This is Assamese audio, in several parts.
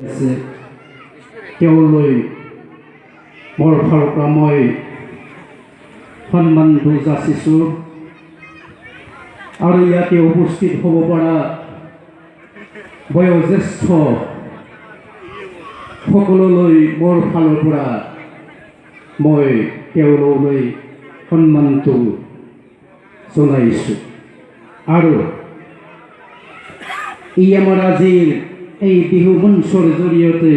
আছে তেওঁলৈ মোৰ ফালৰ পৰা মই সন্মানটো যাচিছোঁ আৰু ইয়াতে উপস্থিত হ'ব পৰা বয়োজ্যেষ্ঠ সকলোলৈ মোৰ ফালৰ পৰা মই তেওঁলৈ সন্মানটো জনাইছোঁ আৰু ই আমাৰ আজিৰ এই বিহু মঞ্চৰ জৰিয়তে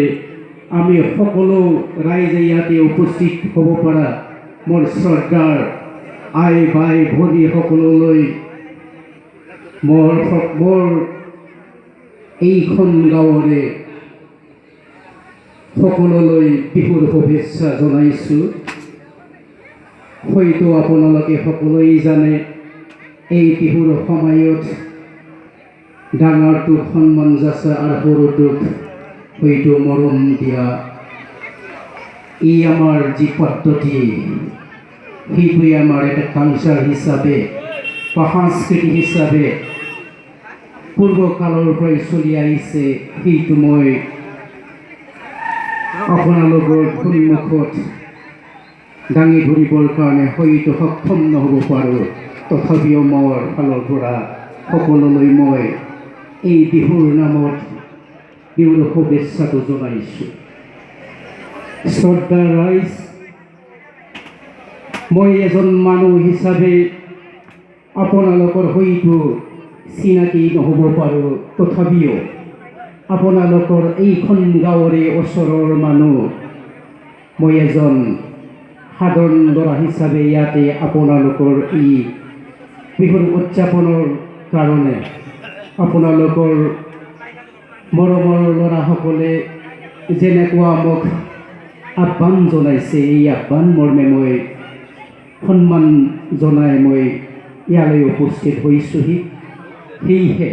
আমি সকলো ৰাইজে ইয়াতে উপস্থিত হ'ব পৰা মোৰ শ্ৰদ্ধাৰ আই বাই ভনী সকলোলৈ মোৰ এইখন গাঁৱৰে সকলোলৈ বিহুৰ শুভেচ্ছা জনাইছোঁ। হয়তো আপোনালোকে সকলোৱে জানে এই বিহুৰ সময়ত ডাঙৰটোক সন্মান যাচা আৰু সৰুটোক হয়তো মৰম দিয়া ই আমাৰ যি পদ্ধতি সেইটোৱে আমাৰ এটা কালচাৰ হিচাপে বা সংস্কৃতি হিচাপে পূৰ্বকালৰ পৰাই চলি আহিছে। সেইটো মই আপোনালোকৰ সন্মুখত দাঙি ধৰিবৰ কাৰণে হয়তো সক্ষম নহ'ব পাৰোঁ, তথাপিও মোৰ ফালৰ পৰা সকলোলৈ মই এই বিহুৰ নামত বিহুৰ শুভেচ্ছাটো জনাইছোঁ। শ্ৰদ্ধাৰ ৰাইজ, মই এজন মানুহ হিচাপে আপোনালোকৰ হয়তো চিনাকি নহ'ব পাৰোঁ, তথাপিও আপোনালোকৰ এইখন গাঁৱৰে ওচৰৰ মানুহ, মই এজন সাধাৰণ ল'ৰা হিচাপে ইয়াতে আপোনালোকৰ এই বিহুৰ উদযাপনৰ কাৰণে আপোনালোকৰ মৰমৰ ল'ৰাসকলে যেনেকুৱা মোক আহ্বান জনাইছে, এই আহ্বান মৰ্মে মই সন্মান জনাই মই ইয়ালৈ উপস্থিত হৈছোঁহি। সেয়েহে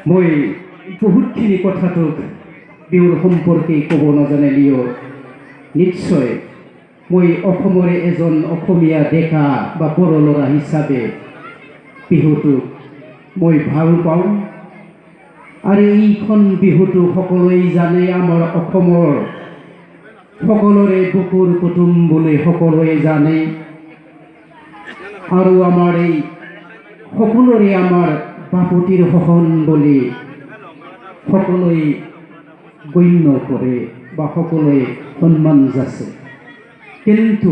মই বহুতখিনি কথাটোক বিহুৰ সম্পৰ্কে ক'ব নাজানিলেও নিশ্চয় মই অসমৰে এজন অসমীয়া ডেকা বা বড়ো ল'ৰা হিচাপে বিহুটোক মই ভাল পাওঁ আৰু এইখন বিহুটো সকলোৱে জানে আমাৰ অসমৰ সকলোৰে বুকুৰ কুটুম বুলি সকলোৱে জানে আৰু আমাৰ এই সকলোৰে আমাৰ বাপুতিৰ সহন বুলি সকলোৱে গণ্য কৰে বা সকলোৱে সন্মান যাচে। কিন্তু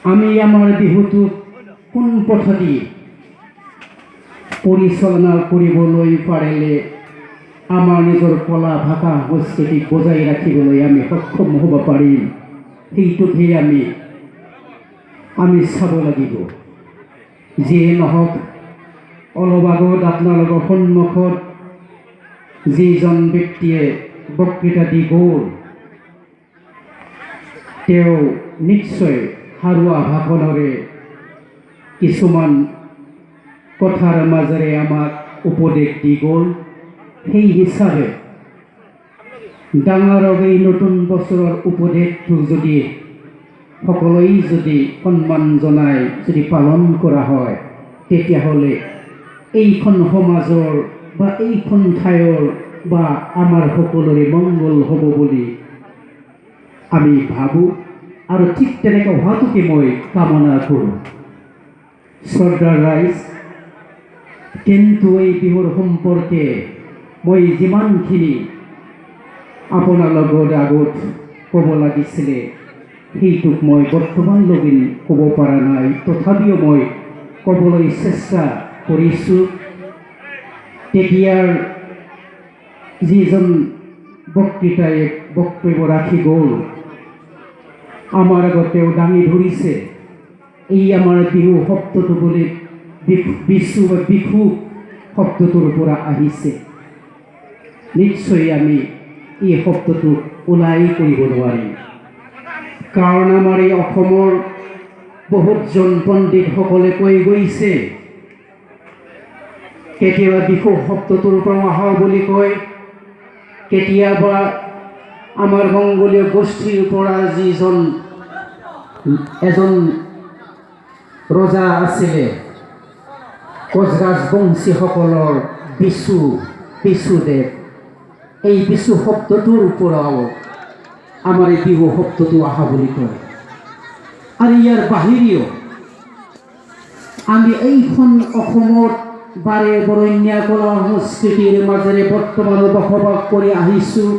আমি আমাৰ বিহুটোক কোন পদ্ধতি পৰিচালনা কৰিবলৈ পাৰিলে আমাৰ নিজৰ কলা ভাষা সংস্কৃতিক বজাই ৰাখিবলৈ আমি সক্ষম হ'ব পাৰিম, সেইটোকহে আমি চাব লাগিব। যিয়ে নহওক, অলপ আগত আপোনালোকৰ সন্মুখত যিজন ব্যক্তিয়ে বক্তৃতা দি গ'ল, তেওঁ নিশ্চয় সাৰুৱা ভাষণেৰে কিছুমান কথাৰ মাজেৰে আমাক উপদেশ দি গ'ল। সেই হিচাপে ডাঙৰক এই নতুন বছৰৰ উপদেশটো যদি সকলোৱে যদি সন্মান জনাই যদি পালন কৰা হয়, তেতিয়াহ'লে এইখন সমাজৰ বা এইখন ঠাইৰ বা আমাৰ সকলোৰে মংগল হ'ব বুলি আমি ভাবোঁ আৰু ঠিক তেনেকৈ হোৱাটোকে মই কামনা কৰোঁ। শ্ৰদ্ধাৰ ৰাইজ, কিন্তু এই বিহুৰ সম্পৰ্কে মই যিমানখিনি আপোনালোকৰ আগত ক'ব লাগিছিলে সেইটোক মই বৰ্তমানলৈকে ক'ব পৰা নাই, তথাপিও মই ক'বলৈ চেষ্টা কৰিছোঁ। তেতিয়াৰ যিজন বক্তৃতাই বক্তব্য ৰাখি গ'ল, আমাৰ আগত তেওঁ দাঙি ধৰিছে এই আমাৰ বিহু শব্দটো বুলি বিচু বা বিহু শব্দটোৰ পৰা আহিছে। নিশ্চয় আমি এই শব্দটো ওলাই কৰিব নোৱাৰিম, কাৰণ আমাৰ এই অসমৰ বহুতজন পণ্ডিতসকলে কৈ গৈছে কেতিয়াবা বিহু শব্দটোৰ পৰা অহা বুলি কয়, কেতিয়াবা আমাৰ মংগোলীয় গোষ্ঠীৰ পৰা যিজন এজন ৰজা আছিলে কোচৰাজ বংশীসকলৰ বিচু বিশুদেৱ, এই বিশু শব্দটোৰ ওপৰত আমাৰ এই বিহু শব্দটো অহা বুলি কয়। আৰু ইয়াৰ বাহিৰেও আমি এইখন অসমত বাৰে বৰণীয়া কলা সংস্কৃতিৰ মাজেৰে বৰ্তমানো বসবাস কৰি আহিছোঁ।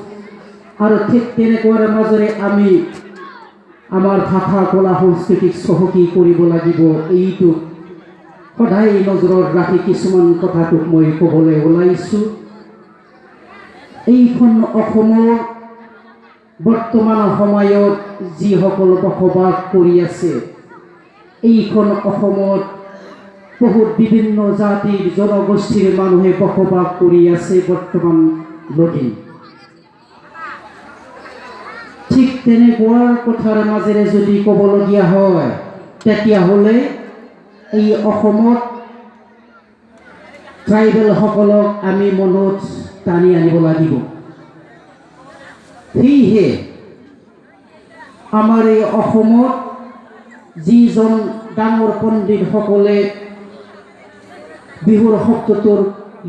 আৰু ঠিক তেনেকুৱাৰ মাজেৰে আমি আমাৰ ভাষা কলা সংস্কৃতিক চহকী কৰিব লাগিব। এইটো সদায় নজৰত ৰাখি কিছুমান কথাটোক মই ক'বলৈ ওলাইছোঁ। এইখন অসমৰ বৰ্তমান সময়ত যিসকল বসবাস কৰি আছে, এইখন অসমত বহুত বিভিন্ন জাতিৰ জনগোষ্ঠীৰ মানুহে বসবাস কৰি আছে বৰ্তমান লগি। ঠিক তেনেকুৱা কথাৰ মাজেৰে যদি ক'বলগীয়া হয়, তেতিয়াহ'লে এই অসমত ট্ৰাইবেলসকলক আমি মনত টানি আনিব লাগিব। সেয়েহে আমাৰ এই অসমত যিজন ডাঙৰ পণ্ডিতসকলে বিহুৰ শব্দটোৰ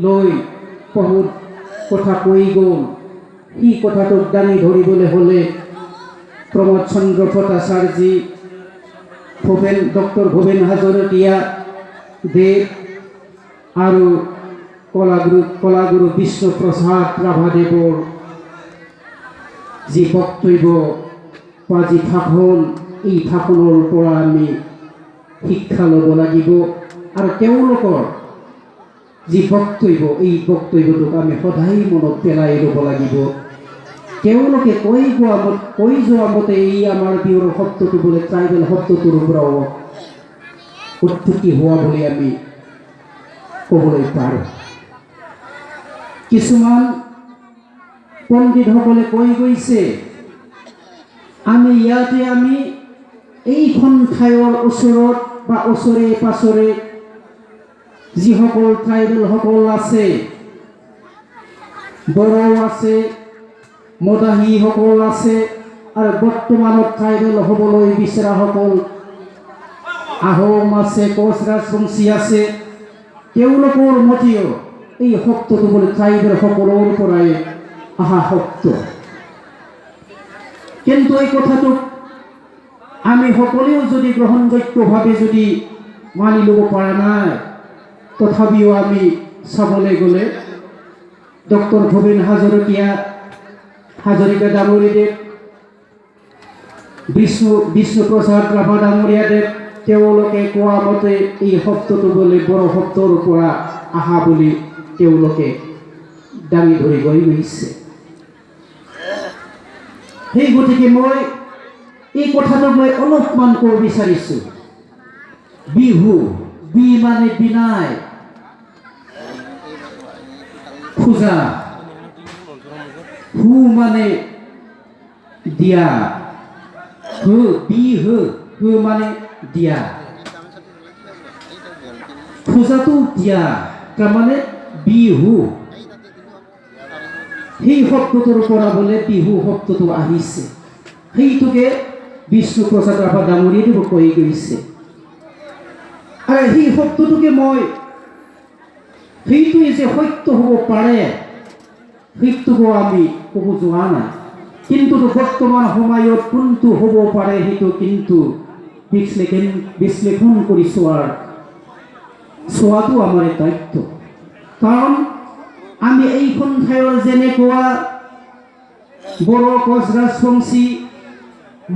লৈ বহুত কথা কৈ গ'ল, সেই কথাটোক দাঙি ধৰিবলৈ হ'লে প্ৰমোদ চন্দ্ৰ ভট্টাচাৰ্যী, ডক্টৰ ভূপেন হাজৰিকীয়া দেৱ আৰু কলাগুৰু বিষ্ণুপ্ৰসাদ ৰাভাদেৱৰ যি বক্তব্য বা যি ভাষণ, এই ভাষণৰ পৰা আমি শিক্ষা ল'ব লাগিব। আৰু তেওঁলোকৰ যি বক্তব্য, এই বক্তব্যটোক আমি সদায় মনত পেলাই ল'ব লাগিব। তেওঁলোকে কৈ যোৱা মতে এই আমাৰ বিহুৰ শব্দটো বোলে ট্ৰাইবেল শব্দটোৰ পৰাও উৎপত্তি হোৱা বুলি আমি ক'বলৈ পাৰোঁ। কিছুমান পণ্ডিতসকলে কৈ গৈছে, আমি ইয়াতে এইখন ঠাইৰ ওচৰত বা ওচৰে পাছৰে যিসকল ট্ৰাইবেলসকল আছে, বড়ো আছে, মদাহীসকল আছে, আৰু বৰ্তমানত ট্ৰাইবেল হ'বলৈ বিচৰাসকল আহোম আছে, কোচ ৰাজবংশী আছে, তেওঁলোকৰ মতেও এই শব্দটো বোলে ট্ৰাইবেল সকলৰ পৰাই অহা শব্দ। কিন্তু এই কথাটোক আমি সকলেও যদি গ্ৰহণযোগ্যভাৱে যদি মানি ল'ব পৰা নাই, তথাপিও আমি চাবলৈ গ'লে ডক্টৰ ভূপেন হাজৰিকা ডাঙৰীয়াদেৱ, বিষ্ণুপ্ৰসাদ ৰাভা ডাঙৰীয়াদেৱ, তেওঁলোকে কোৱা মতে এই শব্দটো বোলে বড়ো শব্দৰ পৰা অহা বুলি তেওঁলোকে দাঙি ধৰি গৈ গৈছে। সেই গতিকে মই এই কথাটোক মই অলপমান ক'ব বিচাৰিছোঁ। বিহু, বি মানে বিনাই, পূজা, হু মানে দিয়া, হু মানে দিয়া, পূজাটো দিয়া, তাৰমানে বিহু। সেই শব্দটোৰ পৰা বোলে বিহু শব্দটো আহিছে। সেইটোকে বিষ্ণুপ্ৰসাদ ৰাভা ডাঙৰীয়াদেৱে কৈ গৈছে। আৰু সেই শব্দটোকে মই সেইটোৱে যে সত্য হ'ব পাৰে, সেইটোকো আমি ক'ব যোৱা নাই। কিন্তু বৰ্তমান সময়ত কোনটো হ'ব পাৰে সেইটো কিন্তু বিশ্লেষণ কৰি চোৱাটো আমাৰ দায়িত্ব। কাৰণ আমি এইখন ঠাইৰ যেনেকুৱা বড়ো, কোচ ৰাজবংশী,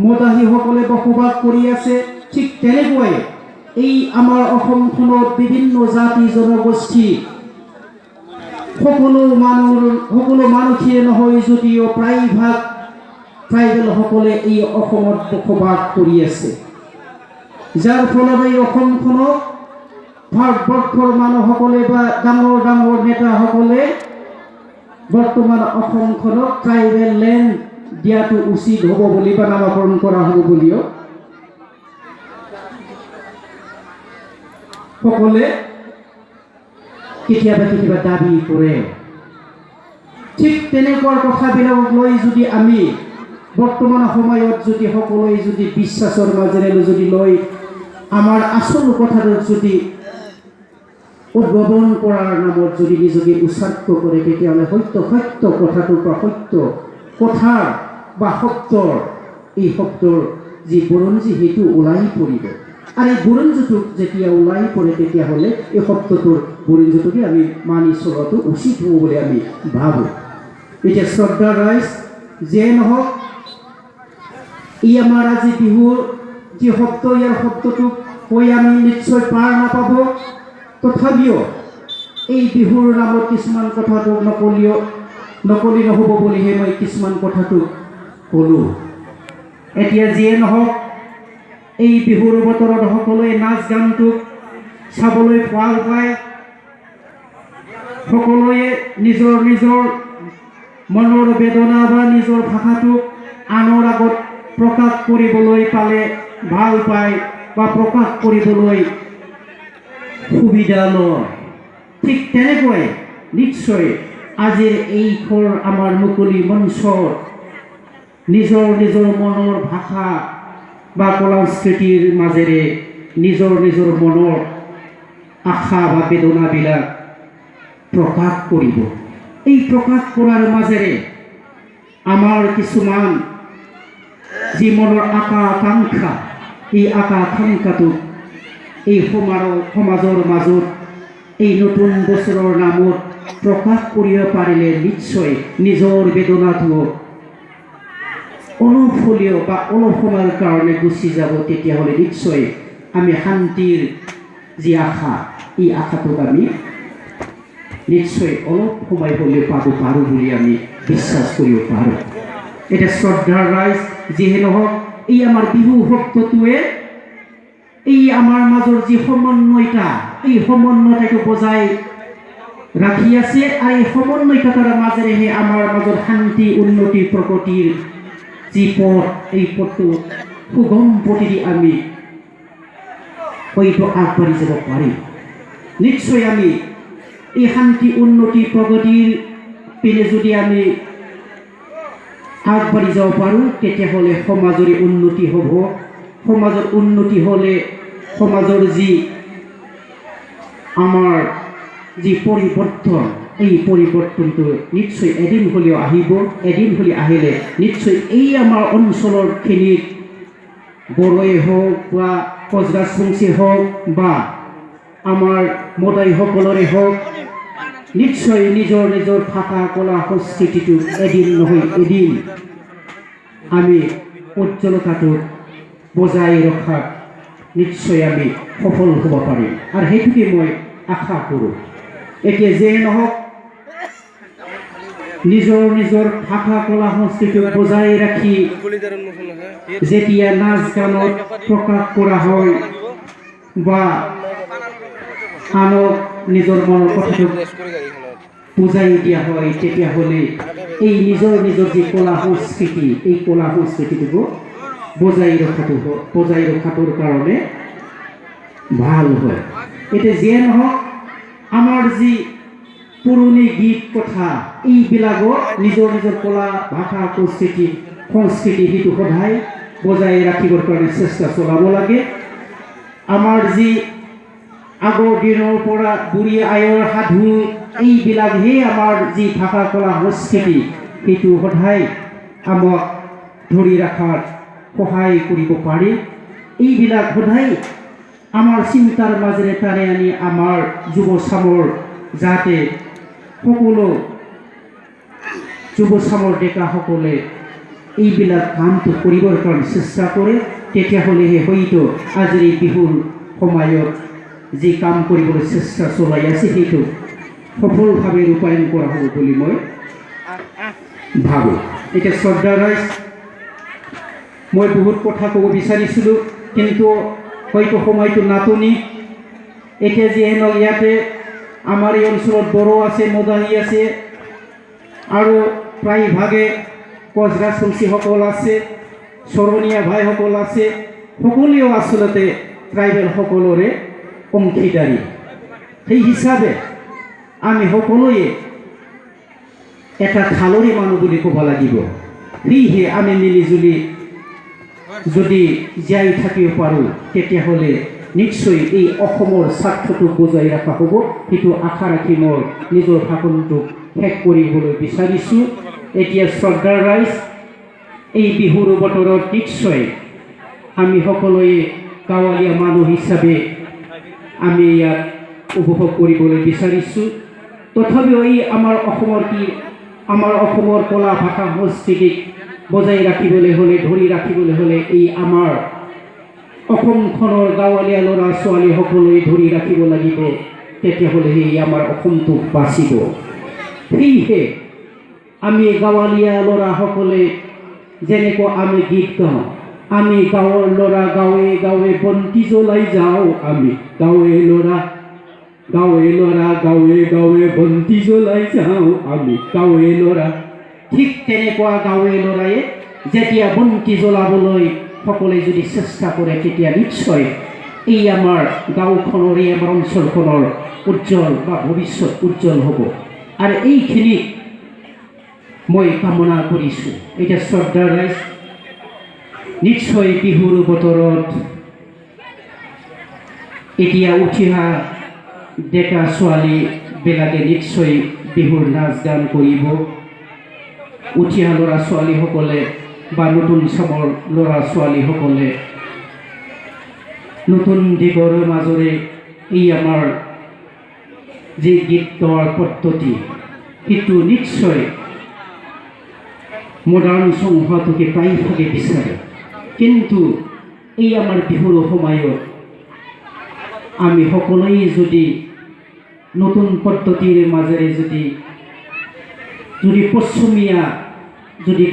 মদাহীসকলে বসবাস কৰি আছে, ঠিক তেনেকুৱাই এই আমাৰ অসমখনত বিভিন্ন জাতি জনগোষ্ঠী সকলো মানুহখিনিয়ে নহয় যদিও প্ৰায়ভাগ ট্ৰাইবেলসকলে এই অসমত বসবাস কৰি আছে। যাৰ ফলত এই অসমখনক ভাৰতবৰ্ষৰ মানুহসকলে বা ডাঙৰ ডাঙৰ নেতাসকলে বৰ্তমান অসমখনক ট্ৰাইবেল লেণ্ড দিয়াটো উচিত হ'ব বুলি বা নামকৰণ কৰা হ'ব বুলিও সকলে কেতিয়াবা দাবী কৰে। ঠিক তেনেকুৱা কথাবিলাকক লৈ যদি আমি বৰ্তমান সময়ত যদি সকলোৱে যদি বিশ্বাসৰ মাজেৰে যদি লৈ আমাৰ আচল কথাটো যদি উদ্ভাৱন কৰাৰ নামত যদি নিজকে উৎসৰ্গ কৰে তেতিয়াহ'লে সত্য কথাটোৰ পৰা সত্য কথাৰ বা শব্দৰ এই শব্দৰ যি বুৰঞ্জী সেইটো ওলাই পৰিব। আৰু এই বুৰঞ্জীটো যেতিয়া ওলাই পৰে তেতিয়াহ'লে এই শব্দটোৰ বুৰঞ্জীটোকে আমি মানি চলাটো উচিত হ'ব বুলি আমি ভাবোঁ। এতিয়া শ্ৰদ্ধা ৰাইজ, যিয়ে নহওক ই আমাৰ আজি বিহুৰ যি শব্দ, ইয়াৰ শব্দটোক কৈ আমি নিশ্চয় পাৰ নাপাব। তথাপিও এই বিহুৰ নামত কিছুমান কথাটো নকলি নহ'ব বুলিহে মই কিছুমান কথাটো ক'লোঁ। এতিয়া যিয়ে নহওক এই বিহুৰ বতৰত সকলোৱে নাচ গানটোক চাবলৈ ভাল পায়। সকলোৱে নিজৰ নিজৰ মনৰ বেদনা বা নিজৰ ভাষাটোক আনৰ আগত প্ৰকাশ কৰিবলৈ পালে ভাল পায় বা প্ৰকাশ কৰিবলৈ সুবিধা লয়। ঠিক তেনেকৈ নিশ্চয় আজিৰ এইখন আমাৰ মুকলি মঞ্চত নিজৰ নিজৰ মনৰ ভাষা বা কলা-সংস্কৃতিৰ মাজেৰে নিজৰ নিজৰ মনৰ আশা বা বেদনাবিলাক প্ৰকাশ কৰিব। এই প্ৰকাশ কৰাৰ মাজেৰে আমাৰ কিছুমান যি মনৰ আকাংক্ষা, এই আকাংক্ষাটো এই সমাজৰ মাজত এই নতুন বছৰৰ নামত প্ৰকাশ কৰিব পাৰিলে নিশ্চয় নিজৰ বেদনাটো অলপ হ'লেও বা অলপ সময়ৰ কাৰণে গুচি যাব। তেতিয়াহ'লে নিশ্চয় আমি শান্তিৰ যি আশা, এই আশাটোক আমি নিশ্চয় অলপ সময় হ'লেও পাব পাৰোঁ বুলি আমি বিশ্বাস কৰিব পাৰোঁ। এতিয়া শ্ৰদ্ধাৰ ৰাইজ, যিহে নহওক এই আমাৰ বিহু শব্দটোৱে এই আমাৰ মাজৰ যি সমন্বয়তা, এই সমন্বয়তাটো বজাই ৰাখি আছে। আৰু এই সমন্বয়তাৰ মাজেৰেহে আমাৰ মাজত শান্তি, উন্নতি, প্ৰগতিৰ যি পথ, এই পথটো সুগম পথেদি আমি হয়তো আগবাঢ়ি যাব পাৰিম। নিশ্চয় আমি এই শান্তি, উন্নতি, প্ৰগতিৰ পিনে যদি আমি আগবাঢ়ি যাব পাৰোঁ তেতিয়াহ'লে সমাজৰে উন্নতি হ'ব। সমাজৰ উন্নতি হ'লে সমাজৰ যি আমাৰ যি পৰিৱৰ্তন, এই পৰিৱৰ্তনটো নিশ্চয় এদিন হ'লেও আহিব। এদিন হ'লে আহিলে নিশ্চয় এই আমাৰ অঞ্চলৰখিনিত বড়োৱে হওক বা কোচ-ৰাজবংশী হওক বা আমাৰ মদাইসকলৰে হওক নিশ্চয় নিজৰ নিজৰ ভাষা, কলা, সংস্কৃতিটো এদিন নহয় এদিন আমি উজ্জ্বলতাটো বজাই ৰখাত নিশ্চয় আমি সফল হ'ব পাৰিম। আৰু সেইটোকে মই আশা কৰোঁ। এতিয়া যিয়ে নহওক নিজৰ নিজৰ ভাষা, কলা, সংস্কৃতি বজাই ৰাখি যেতিয়া নাচ গানত প্ৰকাশ কৰা হয় বা আনক নিজৰ মনৰ কথাটো বুজাই দিয়া হয়, তেতিয়াহ'লে এই নিজৰ নিজৰ যি কলা সংস্কৃতি, এই কলা সংস্কৃতিটো বজাই ৰখাটোৰ কাৰণে ভাল হয়। এতিয়া যিয়ে নহওক আমাৰ যি পুৰণি গীত কথা, এইবিলাকত নিজৰ নিজৰ কলা, ভাষা, সংস্কৃতি সেইটো সদায় বজাই ৰাখিবৰ কাৰণে চেষ্টা চলাব লাগে। আমাৰ যি আগৰ দিনৰ পৰা বুঢ়ী আইৰ সাধু, এইবিলাকহে আমাৰ যি ভাষা, কলা, সংস্কৃতি সেইটো সদায় আমাক ধৰি ৰখাত সহায় কৰিব পাৰি। এইবিলাক সদায় আমাৰ চিন্তাৰ মাজেৰে টানি আনি আমাৰ যুৱচামৰ যাতে সকলো যুৱচামৰ ডেকাসকলে এইবিলাক কামটো কৰিবৰ কাৰণে চেষ্টা কৰে, তেতিয়াহ'লেহে হয়তো আজিৰ এই বিহুৰ সময়ত যি কাম কৰিবলৈ চেষ্টা চলাই আছে সেইটো সফলভাৱে ৰূপায়ণ কৰা হ'ব বুলি মই ভাবোঁ। এতিয়া শ্ৰদ্ধা ৰাইজ, মই বহুত কথা ক'ব বিচাৰিছিলোঁ কিন্তু হয়তো সময়টো নাটনি। এতিয়া যিয়ে নহওক ইয়াতে আমাৰ এই অঞ্চলত বড়ো আছে, মদাহী আছে আৰু প্ৰায়ভাগে কোচ-ৰাজবংশীসকল আছে, চৰণীয়া ভাইসকল আছে। সকলোৱেও আচলতে ট্ৰাইবেল সকলৰে অংশীদাৰী। সেই হিচাপে আমি সকলোৱে এটা থালৰী মানুহ বুলি ক'ব লাগিব। সেয়েহে আমি মিলিজুলি যদি জীয়াই থাকিব পাৰোঁ তেতিয়াহ'লে নিশ্চয় এই অসমৰ স্বাৰ্থটো বজাই ৰখা হ'ব সেইটো আশা ৰাখি মই নিজৰ ভাষণটোক শেষ কৰিবলৈ বিচাৰিছোঁ। এতিয়া শ্ৰদ্ধাৰ ৰাইজ, এই বিহুৰ বতৰত নিশ্চয় আমি সকলোৱে গাঁৱলীয়া মানুহ হিচাপে আমি ইয়াত উপভোগ কৰিবলৈ বিচাৰিছোঁ। তথাপিও এই আমাৰ অসমৰ কলা ভাষা সংস্কৃতিক বজাই ৰাখিবলৈ হ'লে, ধৰি ৰাখিবলৈ হ'লে এই আমাৰ অসমখনৰ গাঁৱলীয়া ল'ৰা ছোৱালীসকলে ধৰি ৰাখিব লাগিব, তেতিয়াহ'লে সেই আমাৰ অসমটো বাচিব। সেয়েহে আমি গাঁৱলীয়া ল'ৰাসকলে যেনেকৈ আমি গীত গাওঁ, আমি গাঁৱৰ ল'ৰা গাঁৱে গাঁৱে বন্তি জ্বলাই যাওঁ, আমি গাঁৱে ল'ৰা গাঁৱে গাঁৱে বন্তি জ্বলাই যাওঁ, আমি গাঁৱে ল'ৰা। ঠিক তেনেকুৱা গাঁৱে ল'ৰাই যেতিয়া বন্তি জ্বলাবলৈ সকলোৱে যদি চেষ্টা কৰে, তেতিয়া নিশ্চয় এই আমাৰ গাঁওখনৰ, এই আমাৰ অঞ্চলখনৰ উজ্জ্বল বা ভৱিষ্যত উজ্জ্বল হ'ব। আৰু এইখিনি মই কামনা কৰিছোঁ। এতিয়া শ্ৰদ্ধাৰ ৰাইজ, নিশ্চয় বিহুৰ বতৰত এতিয়া উঠি অহা ডেকা ছোৱালীবিলাকে নিশ্চয় বিহুৰ নাচ গান কৰিব। উঠি অহা ল'ৰা ছোৱালীসকলে বা নতুন চামৰ ল'ৰা ছোৱালীসকলে নতুন দিগৰ মাজৰে এই আমাৰ যি গীত গোৱাৰ পদ্ধতি, সেইটো নিশ্চয় মডাৰ্ণ চং হোৱাটোকে প্ৰায়ভাগে বিচাৰে। কিন্তু এই আমাৰ বিহুৰ সময়ত আমি সকলোৱে যদি নতুন পদ্ধতিৰ মাজেৰে যদি পশ্চিমীয়া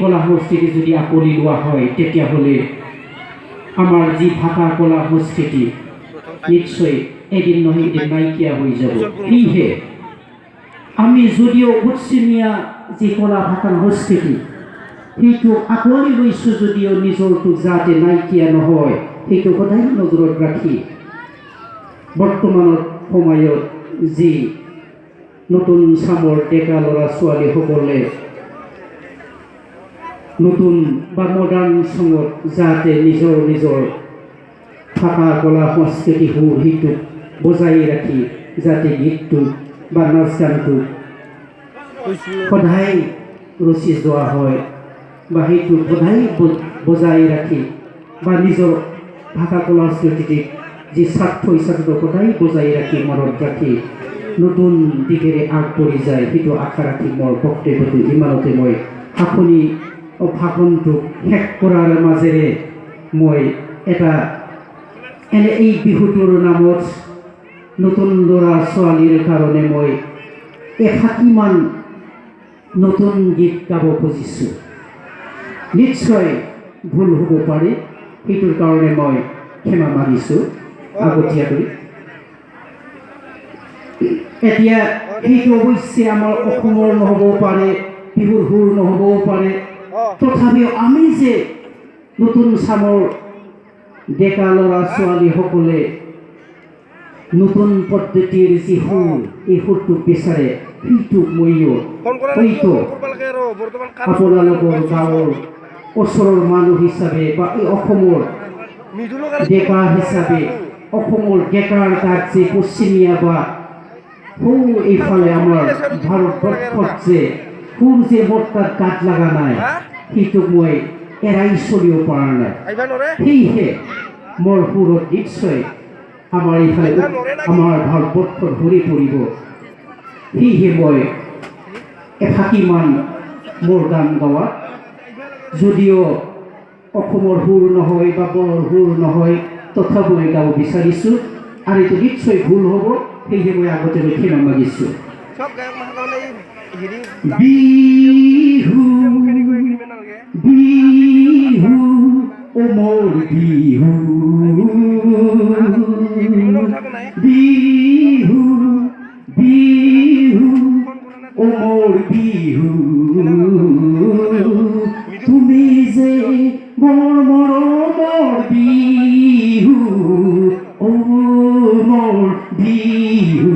কলা সংস্কৃতি যদি আকোৱালি লোৱা হয়, তেতিয়াহ'লে আমাৰ যি ভাষা কলা সংস্কৃতি নিশ্চয় এদিন নহয় এদিন নাইকিয়া হৈ যাব। সেয়েহে আমি যদিও পশ্চিমীয়া যি কলা ভাষা সংস্কৃতি সেইটো আকোৱালি লৈছোঁ, যদিও নিজৰটো যাতে নাইকিয়া নহয় সেইটো সদায় নজৰত ৰাখি বৰ্তমানৰ সময়ত যি নতুন চামৰ ডেকা ল'ৰা ছোৱালীসকলে নতুন বা মডাৰ্ণ চঙত যাতে নিজৰ ভাষা কলা সংস্কৃতি সুৰ সেইটো বজাই ৰাখি যাতে গীতটো বা নাচ গানটো সদায় ৰচি যোৱা হয়, বা সেইটো সদায় বজাই ৰাখি বা নিজৰ ভাষা কলা সংস্কৃতিক যি স্বাৰ্থ হিচাপে সদায় বজাই ৰাখি মনত ৰাখি নতুন দিশেৰে আগবাঢ়ি যায়, সেইটো আশা ৰাখি মোৰ বক্তব্যটো ইমানতে মই ভাষণটো শেষ কৰাৰ মাজেৰে মই এই বিহুটোৰ নামত নতুন ল'ৰা ছোৱালীৰ কাৰণে মই 160মান নতুন গীত গাব খুজিছোঁ। নিশ্চয় ভুল হ'ব পাৰে, সেইটোৰ কাৰণে মই ক্ষমা মাগিছোঁ আগতীয়াকৈ। এতিয়া সেইটো অৱশ্যে আমাৰ অসমৰ নহ'বও পাৰে, বিহুৰ সুৰ নহ'বও পাৰে, তথাপিও আমি যে নতুন চামৰ ডেকা ল'ৰা ছোৱালীসকলে নতুন পদ্ধতিৰ যি সুৰ, এই সুৰটো বিচাৰে, সেইটো ময়ো হয়তো আপোনালোকৰ গাঁৱৰ ওচৰৰ মানুহ হিচাপে বা এই অসমৰ ডেকা হিচাপে, অসমৰ ডেকাৰ গাত যে পশ্চিমীয়া বা এইফালে আমাৰ ভাৰতবৰ্ষত যে সুৰ যে মোৰ তাত গাত লগা নাই, সেইটো মই এৰাই চলিব পৰা নাই। সেয়েহে মোৰ সুৰত নিশ্চয় আমাৰ এইফালে আমাৰ ভাৰতবৰ্ষত ভৰি পৰিব। সেয়েহে মই 160মান মোৰ গান গাৱাত, যদিও অসমৰ সুৰ নহয় বা বড়োৰ সুৰ নহয়, তথাপিও মই গাব বিচাৰিছোঁ। আৰু এইটো নিশ্চয় ভুল হ'ব, সেয়েহে মই আগতীয়াকৈ ক্ষমা মাগিছোঁ। বিহু বিহু ও মোৰ বিহু, বিহু বিহু ও মোৰ বিহু, তুমি যে মোৰ মৰমৰ বিহু, ও মোৰ বিহু,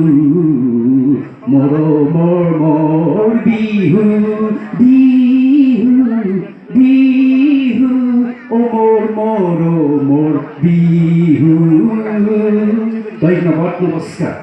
মৰমৰ বিহু, বিহু বিহু ও মোৰ মৰমৰ বিহু। নমস্কাৰ।